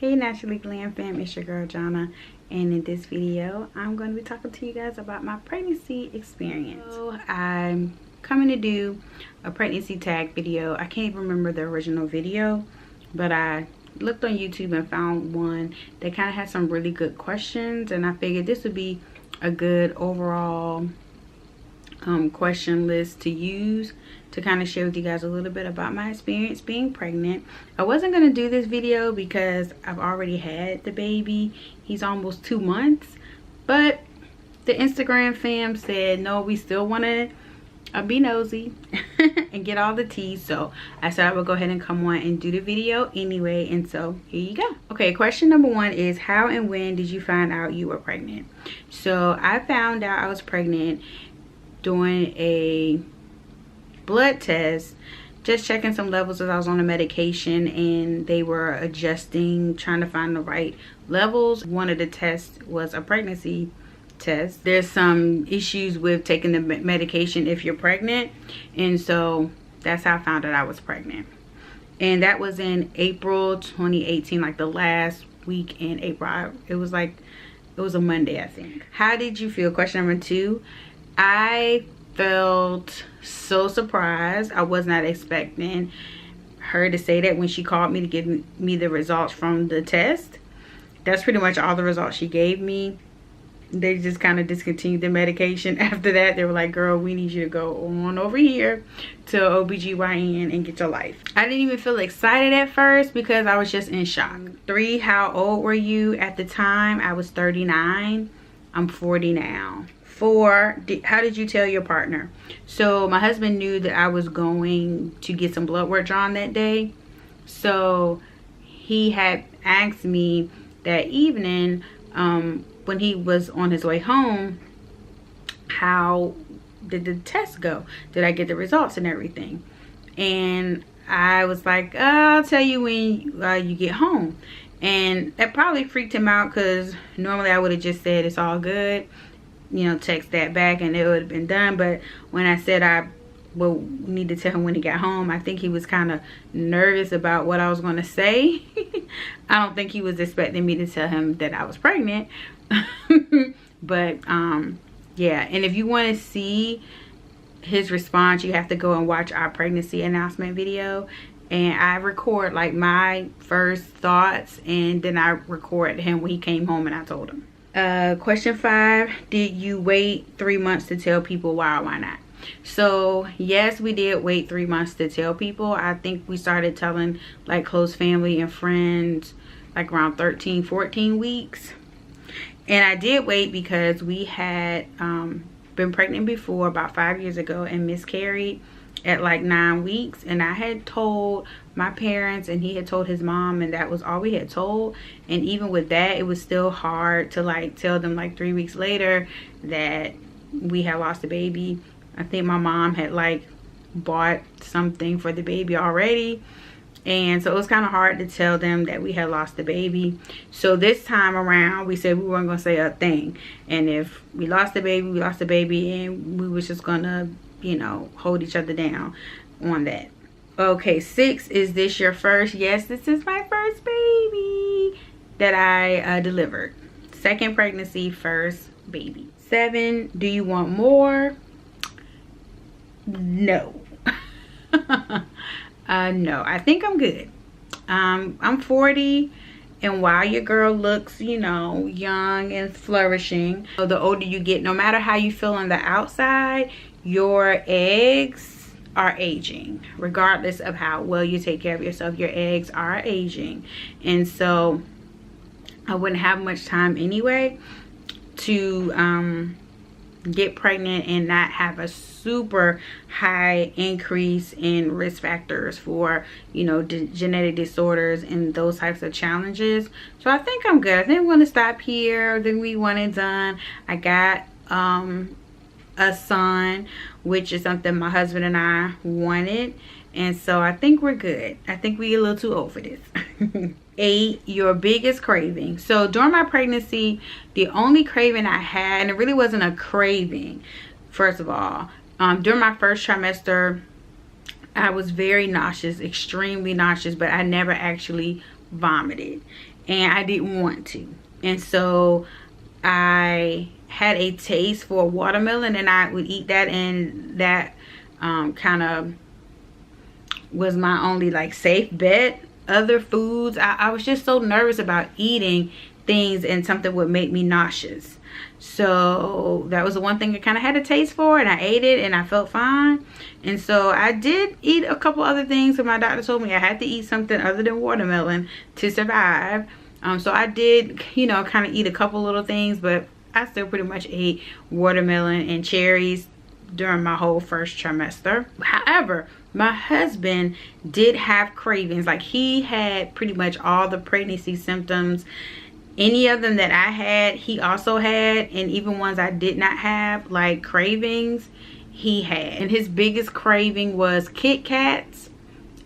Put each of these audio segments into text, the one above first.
Hey Naturally Glam fam, it's your girl Jana, and in this video I'm going to be talking to you guys about my pregnancy experience. So I'm coming to do a pregnancy tag video. I can't even remember the original video, but I looked on YouTube and found one that kind of had some really good questions, and I figured this would be a good overall question list to use to kind of share with you guys a little bit about my experience being pregnant. I wasn't going to do this video because I've already had the baby. He's almost 2 months, but the Instagram fam said no, we still want to be nosy and get all the tea, so I said I would go ahead and come on and do the video anyway, and so here you go. Okay, question number 1 is how and when did you find out you were pregnant? So I found out I was pregnant doing a blood test, just checking some levels as I was on a medication, and they were adjusting, trying to find the right levels. One of the tests was a pregnancy test. There's some issues with taking the medication if you're pregnant, and so that's how I found out I was pregnant. And that was in April 2018, like the last week in April. It was a Monday, I think. How did you feel? Question number 2. I felt so surprised. I was not expecting her to say that when she called me to give me the results from the test. That's pretty much all the results she gave me. They just kind of discontinued the medication after that. They were like, girl, we need you to go on over here to OBGYN and get your life. I didn't even feel excited at first because I was just in shock. 3, how old were you at the time? I was 39. I'm 40 now. 4, how did you tell your partner? So my husband knew that I was going to get some blood work drawn that day, so he had asked me that evening when he was on his way home, how did the test go? Did I get the results and everything? And I was like, I'll tell you when you get home. And that probably freaked him out, because normally I would have just said it's all good, you know, text that back and it would have been done. But when I said I would need to tell him when he got home, I think he was kind of nervous about what I was going to say. I don't think he was expecting me to tell him that I was pregnant. But yeah, and if you want to see his response, you have to go and watch our pregnancy announcement video. And I record like my first thoughts, and then I recorded him when he came home and I told him. Question 5, did you wait 3 months to tell people? Why or why not? So yes, we did wait 3 months to tell people. I think we started telling like close family and friends like around 13-14 weeks. And I did wait because we had been pregnant before about 5 years ago and miscarried at like 9 weeks, and I had told my parents and he had told his mom, and that was all we had told. And even with that, it was still hard to like tell them like 3 weeks later that we had lost a baby. I think my mom had like bought something for the baby already, and so it was kind of hard to tell them that we had lost the baby. So this time around we said we weren't gonna say a thing, and if we lost the baby, we lost the baby, and we was just gonna, you know, hold each other down on that. Okay, 6, is this your first? Yes, this is my first baby that I delivered. Second pregnancy, first baby. 7, do you want more? No. No, I think I'm good. I'm 40, and while your girl looks, you know, young and flourishing, so the older you get, no matter how you feel on the outside, your eggs are aging. Regardless of how well you take care of yourself, your eggs are aging. And so I wouldn't have much time anyway to get pregnant and not have a super high increase in risk factors for, you know, genetic disorders and those types of challenges. So I think I'm good. I think I'm going to stop here. Then we want it done. I got a son, which is something my husband and I wanted, and so I think we're good. I think we're a little too old for this. 8, your biggest craving. So during my pregnancy, the only craving I had, and it really wasn't a craving, first of all, during my first trimester I was very nauseous, extremely nauseous, but I never actually vomited, and I didn't want to. And so I had a taste for watermelon, and I would eat that, and that kind of was my only like safe bet. Other foods, I was just so nervous about eating things and something would make me nauseous. So that was the one thing I kind of had a taste for, and I ate it and I felt fine. And so I did eat a couple other things, and my doctor told me I had to eat something other than watermelon to survive. So I did, you know, kind of eat a couple little things, but I still pretty much ate watermelon and cherries during my whole first trimester. However, my husband did have cravings. Like, he had pretty much all the pregnancy symptoms. Any of them that I had, he also had, and even ones I did not have, like cravings, he had. And his biggest craving was Kit Kats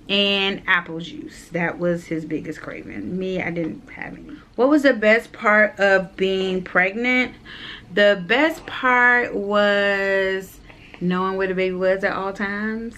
and apple juice. That was his biggest craving. Me, I didn't have any. What was the best part of being pregnant? The best part was knowing where the baby was at all times.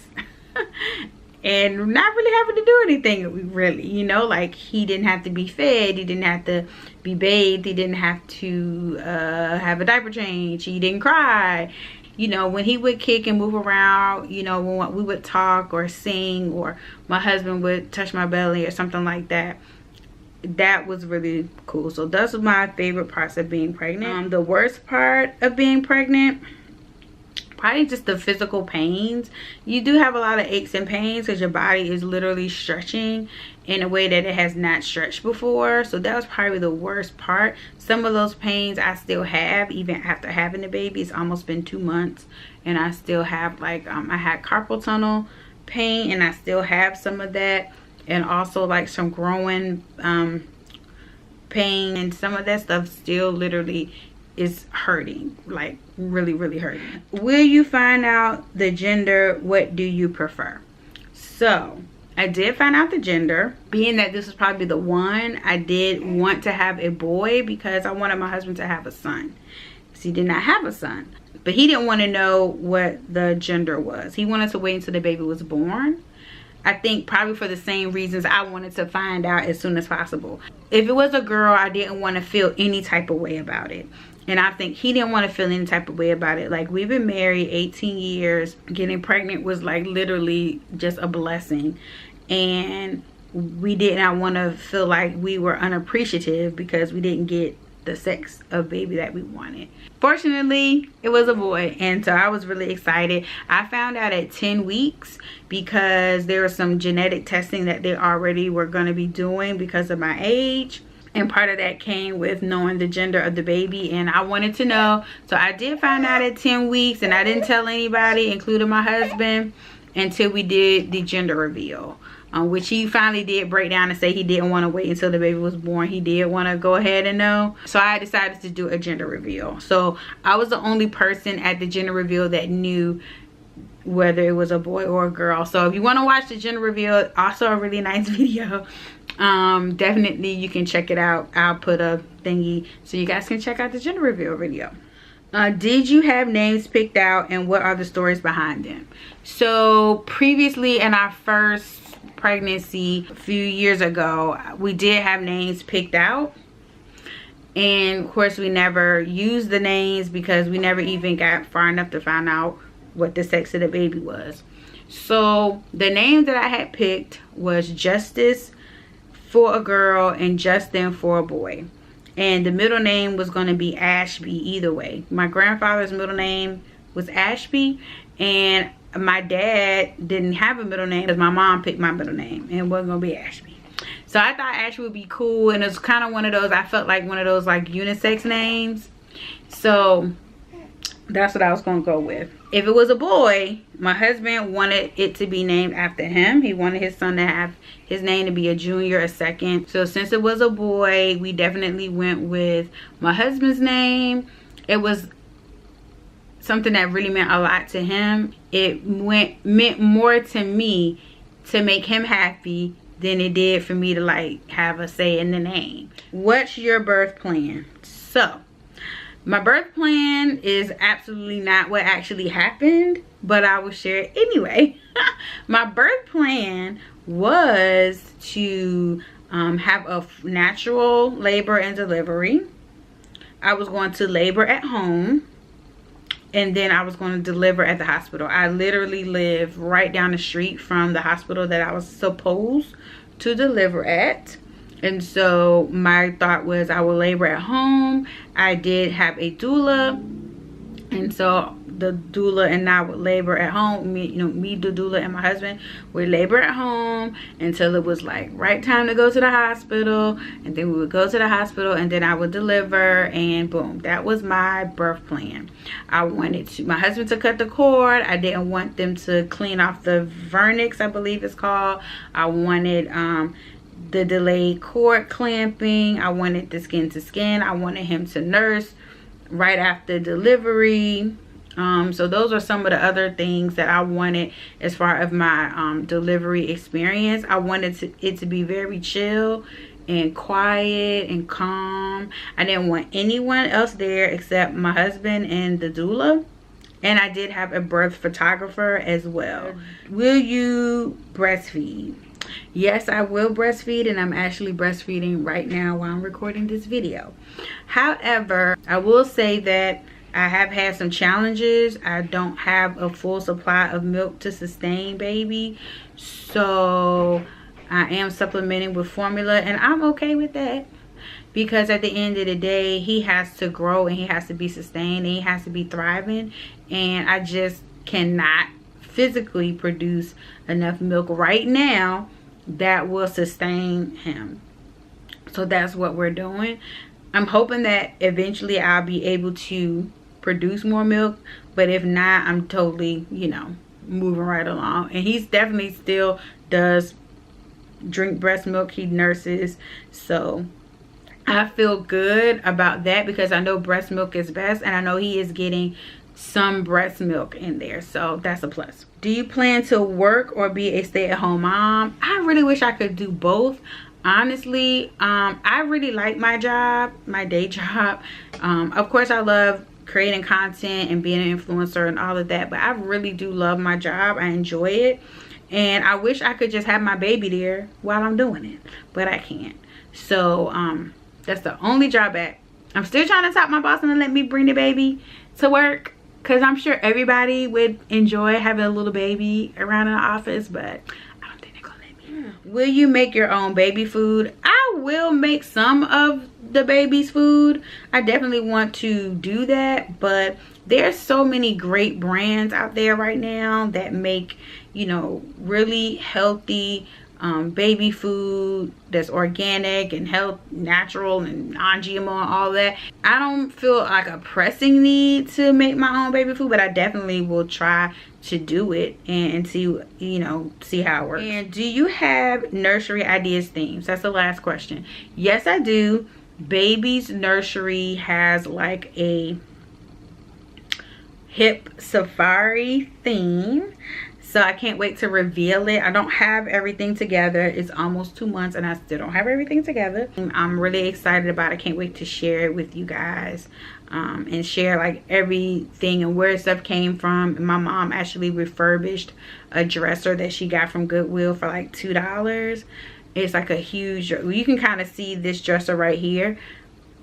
And not really having to do anything, really, you know, like he didn't have to be fed, he didn't have to be bathed, he didn't have to have a diaper change, he didn't cry. You know, when he would kick and move around, you know, when we would talk or sing, or my husband would touch my belly or something like that, that was really cool. So those are my favorite parts of being pregnant. The worst part of being pregnant, probably just the physical pains. You do have a lot of aches and pains because your body is literally stretching in a way that it has not stretched before. So that was probably the worst part. Some of those pains I still have even after having the baby. It's almost been 2 months and I still have, like, I had carpal tunnel pain, and I still have some of that, and also like some growing pain, and some of that stuff still literally is hurting, like really hurting. Will you find out the gender? What do you prefer? So I did find out the gender. Being that this was probably the one, I did want to have a boy because I wanted my husband to have a son. So he did not have a son, but he didn't want to know what the gender was. He wanted to wait until the baby was born. I think probably for the same reasons I wanted to find out as soon as possible. If it was a girl, I didn't want to feel any type of way about it. And I think he didn't want to feel any type of way about it. Like, we've been married 18 years. Getting pregnant was like literally just a blessing. And we did not want to feel like we were unappreciative because we didn't get the sex of baby that we wanted. Fortunately, it was a boy, and so I was really excited. I found out at 10 weeks because there was some genetic testing that they already were going to be doing because of my age. And part of that came with knowing the gender of the baby, and I wanted to know. So I did find out at 10 weeks, and I didn't tell anybody, including my husband, until we did the gender reveal. Which he finally did break down and say he didn't want to wait until the baby was born. He did want to go ahead and know. So I decided to do a gender reveal. So I was the only person at the gender reveal that knew whether it was a boy or a girl. So if you want to watch the gender reveal, also a really nice video. Definitely you can check it out. I'll put a thingy so you guys can check out the gender reveal video. Did you have names picked out, and what are the stories behind them? So previously in our first pregnancy a few years ago, we did have names picked out, and of course we never used the names because we never even got far enough to find out what the sex of the baby was. So the name that I had picked was Justice for a girl and Justin for a boy, and the middle name was going to be Ashby either way. My grandfather's middle name was Ashby, and my dad didn't have a middle name because my mom picked my middle name, and it wasn't gonna be Ashby. So I thought Ashby would be cool, and it's kind of one of those, I felt like one of those like unisex names. So that's what I was gonna go with. If it was a boy, my husband wanted it to be named after him. He wanted his son to have his name to be a junior, a second. So since it was a boy, we definitely went with my husband's name. It was something that really meant a lot to him. It meant more to me to make him happy than it did for me to like have a say in the name. What's your birth plan? So my birth plan is absolutely not what actually happened, but I will share it anyway. My birth plan was to have a natural labor and delivery. I was going to labor at home, and then I was going to deliver at the hospital. I literally live right down the street from the hospital that I was supposed to deliver at. And so my thought was I would labor at home. I did have a doula, and so the doula and I would labor at home. Me, the doula, and my husband would labor at home until it was like right time to go to the hospital, and then we would go to the hospital, and then I would deliver, and boom, that was my birth plan. I wanted my husband to cut the cord. I didn't want them to clean off the vernix, I believe it's called. I wanted the delayed cord clamping. I wanted the skin to skin. I wanted him to nurse right after delivery. So those are some of the other things that I wanted as far as my delivery experience. I wanted it to be very chill and quiet and calm. I didn't want anyone else there except my husband and the doula. And I did have a birth photographer as well. Will you breastfeed? Yes, I will breastfeed, and I'm actually breastfeeding right now while I'm recording this video. However, I will say that I have had some challenges. I don't have a full supply of milk to sustain baby, so I am supplementing with formula, and I'm okay with that, because at the end of the day, he has to grow and he has to be sustained and he has to be thriving, and I just cannot physically produce enough milk right now that will sustain him. So that's what we're doing. I'm hoping that eventually I'll be able to produce more milk, but if not, I'm totally, moving right along. And he's definitely still does drink breast milk. He nurses, so I feel good about that, because I know breast milk is best, and I know he is getting some breast milk in there, so that's a plus. Do you plan to work or be a stay-at-home mom? I really wish I could do both. Honestly, I really like my job, my day job. Of course, I love creating content and being an influencer and all of that, but I really do love my job. I enjoy it, and I wish I could just have my baby there while I'm doing it, but I can't. So that's the only drawback. I'm still trying to talk my boss and let me bring the baby to work, because I'm sure everybody would enjoy having a little baby around in the office, but I don't think they're gonna let me. Will you make your own baby food? I will make some of the baby's food. I definitely want to do that, but there's so many great brands out there right now that make, really healthy baby food that's organic and natural and non-GMO and all that. I don't feel like a pressing need to make my own baby food, but I definitely will try to do it and see how it works. And do you have nursery ideas themes? That's the last question. Yes, I do. Baby's nursery has like a hip safari theme, so I can't wait to reveal it. I don't have everything together. It's almost 2 months and I still don't have everything together. I'm really excited about it. I can't wait to share it with you guys, and share like everything and where stuff came from. My mom actually refurbished a dresser that she got from Goodwill for like $2. It's like a huge, you can kind of see this dresser right here.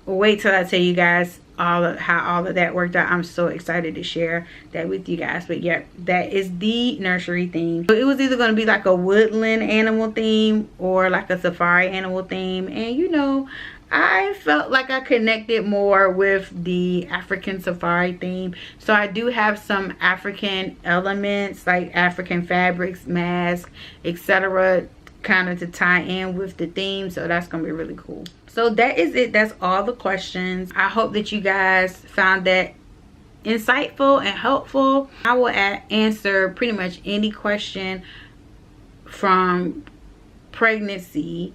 Wait till I tell you guys how all of that worked out. I'm so excited to share that with you guys. But yeah, that is the nursery theme. So it was either going to be like a woodland animal theme or like a safari animal theme, and I felt like I connected more with the African safari theme. So I do have some African elements like African fabrics, masks, etc., kind of to tie in with the theme. So that's gonna be really cool. So that is it. That's all the questions. I hope that you guys found that insightful and helpful. I will answer pretty much any question from pregnancy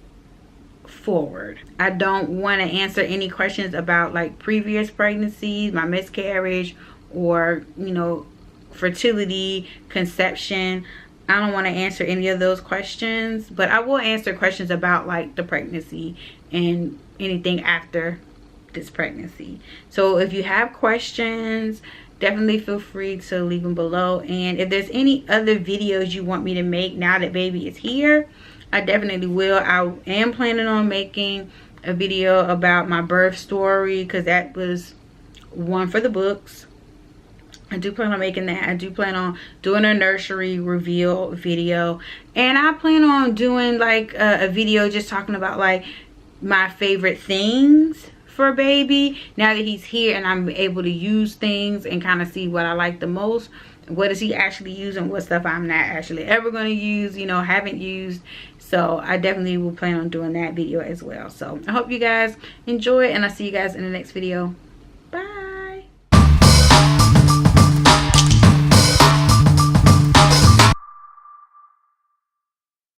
forward. I don't want to answer any questions about like previous pregnancies, my miscarriage, or fertility, conception. I don't want to answer any of those questions, but I will answer questions about like the pregnancy and anything after this pregnancy. So if you have questions, definitely feel free to leave them below. And if there's any other videos you want me to make now that baby is here, I definitely will. I am planning on making a video about my birth story, because that was one for the books. I do plan on making that. I do plan on doing a nursery reveal video, and I plan on doing like a video just talking about like my favorite things for baby now that he's here, and I'm able to use things and kind of see what I like the most. What is he actually using? What stuff I'm not actually ever going to use, you know, haven't used. So I definitely will plan on doing that video as well. So I hope you guys enjoy, and I'll see you guys in the next video.